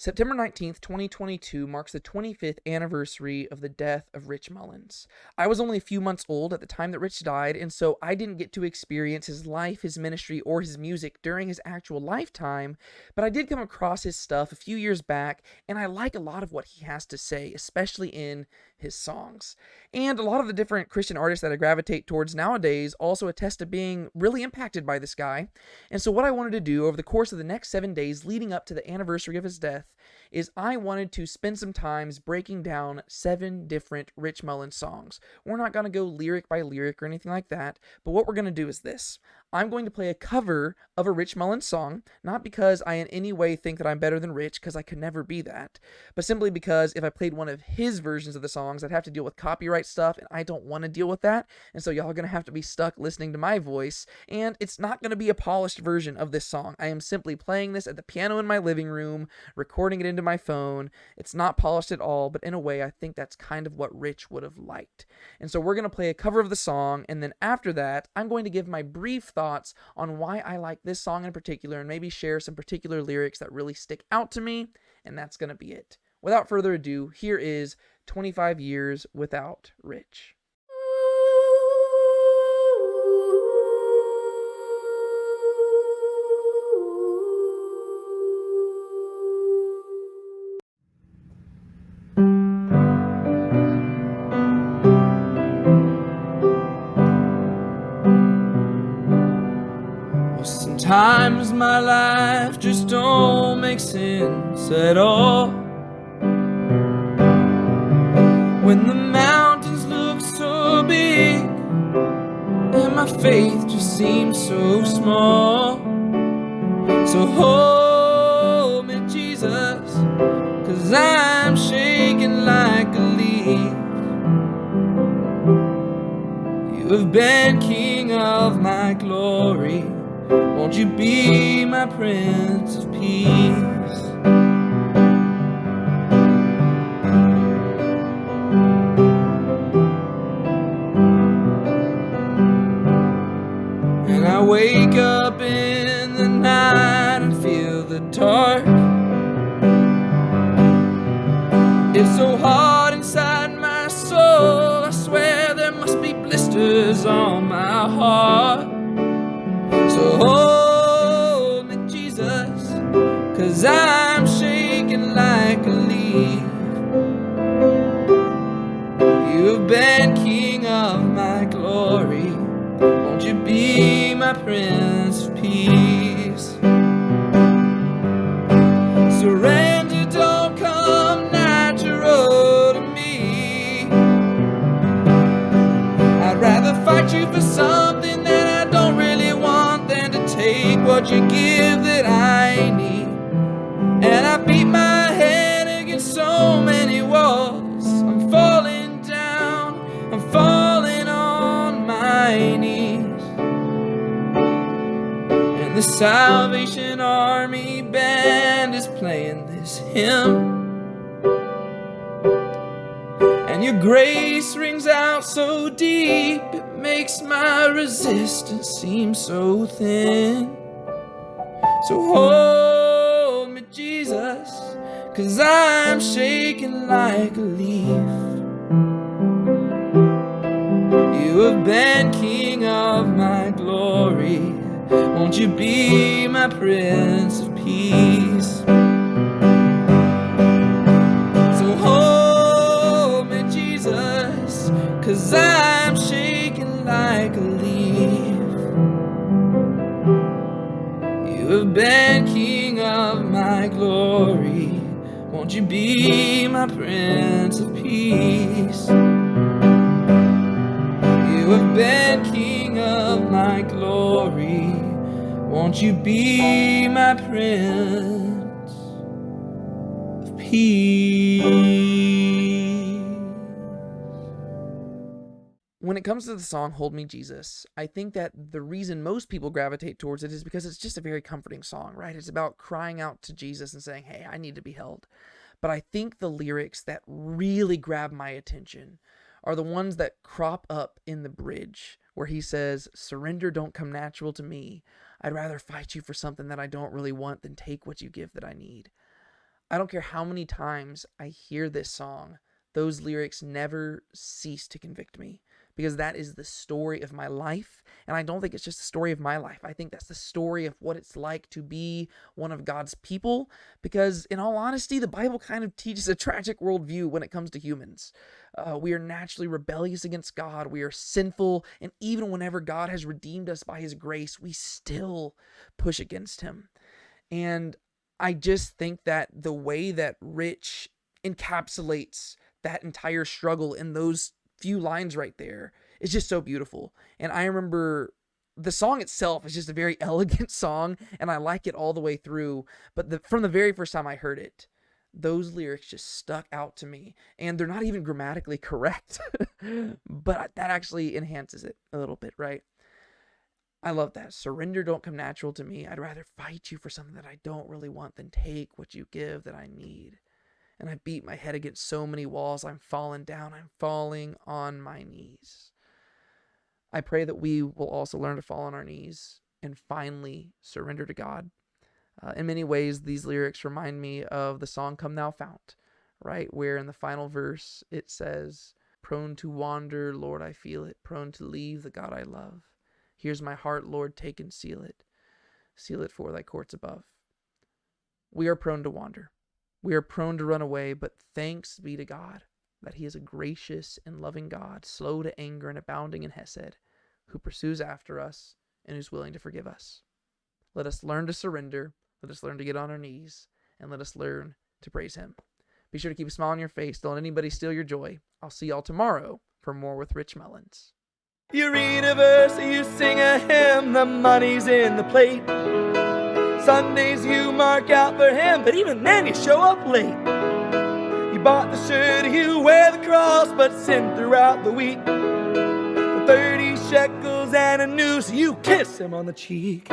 September 19th, 2022 marks the 25th anniversary of the death of Rich Mullins. I was only a few months old at the time that Rich died, and so I didn't get to experience his life, his ministry, or his music during his actual lifetime, but I did come across his stuff a few years back, and I like a lot of what he has to say, especially in his songs. And a lot of the different Christian artists that I gravitate towards nowadays also attest to being really impacted by this guy. And so what I wanted to do over the course of the next 7 days leading up to the anniversary of his death is I wanted to spend some times breaking down 7 different Rich Mullins songs. We're not going to go lyric by lyric or anything like that, but what we're going to do is this. I'm going to play a cover of a Rich Mullins song, not because I in any way think that I'm better than Rich, because I could never be that, but simply because if I played one of his versions of the songs, I'd have to deal with copyright stuff, and I don't want to deal with that, and so y'all are going to have to be stuck listening to my voice, and it's not going to be a polished version of this song. I am simply playing this at the piano in my living room, recording it into my phone. It's not polished at all, but in a way, I think that's kind of what Rich would have liked. And so we're going to play a cover of the song, and then after that, I'm going to give my brief thoughts on why I like this song in particular, and maybe share some particular lyrics that really stick out to me, and that's going to be it. Without further ado, here is 25 Years Without Rich. Sometimes my life just don't make sense at all. When the mountains look so big and my faith just seems so small. So hold me, Jesus, 'cause I'm shaking like a leaf. You have been King of my glory. Won't you be my Prince of Peace? And I wake up in the night and feel the dark. It's so hard inside my soul. I swear there must be blisters on my heart. So hold me, Jesus, 'cause I'm shaking like a leaf. You have been King of my glory. Won't you be my Prince of Peace? Surrender don't come natural to me. I'd rather fight you for something that I don't really want than to take what you give that I need. And I beat my head against so many walls. I'm falling down, I'm falling on my knees. And the Salvation Army band is playing this hymn. And your grace rings out so deep, it makes my resistance seem so thin. So hold me, Jesus, 'cause I'm shaking like a leaf. You have been King of my glory. Won't you be my Prince of Peace? So hold me, Jesus, 'cause I'm shaking like a leaf. You have been King of my glory. Won't you be my Prince of Peace? You have been King of my glory. Won't you be my Prince of Peace? When it comes to the song Hold Me, Jesus, I think that the reason most people gravitate towards it is because it's just a very comforting song, right? It's about crying out to Jesus and saying, hey, I need to be held. But I think the lyrics that really grab my attention are the ones that crop up in the bridge, where he says, surrender don't come natural to me. I'd rather fight you for something that I don't really want than take what you give that I need. I don't care how many times I hear this song, those lyrics never cease to convict me, because that is the story of my life. And I don't think it's just the story of my life. I think that's the story of what it's like to be one of God's people, because in all honesty, the Bible kind of teaches a tragic worldview when it comes to humans. We are naturally rebellious against God. We are sinful. And even whenever God has redeemed us by his grace, we still push against him. And I just think that the way that Rich encapsulates that entire struggle in those few lines right there is just so beautiful. And I remember the song itself is just a very elegant song, and I like it all the way through. But from the very first time I heard it, those lyrics just stuck out to me. And they're not even grammatically correct, but that actually enhances it a little bit, right? I love that. Surrender don't come natural to me. I'd rather fight you for something that I don't really want than take what you give that I need. And I beat my head against so many walls. I'm falling down. I'm falling on my knees. I pray that we will also learn to fall on our knees and finally surrender to God. In many ways, these lyrics remind me of the song Come Thou Fount, right? Where in the final verse it says, prone to wander, Lord, I feel it. Prone to leave the God I love. Here's my heart, Lord, take and seal it. Seal it for thy courts above. We are prone to wander. We are prone to run away, but thanks be to God that he is a gracious and loving God, slow to anger and abounding in hesed, who pursues after us and who's willing to forgive us. Let us learn to surrender. Let us learn to get on our knees, and let us learn to praise him. Be sure to keep a smile on your face. Don't let anybody steal your joy. I'll see y'all tomorrow for more with Rich Mullins. You read a verse, you sing a hymn, the money's in the plate. Sundays you mark out for him, but even then you show up late. You bought the shirt, you wear the cross, but sin throughout the week. For 30 shekels and a noose, you kiss him on the cheek.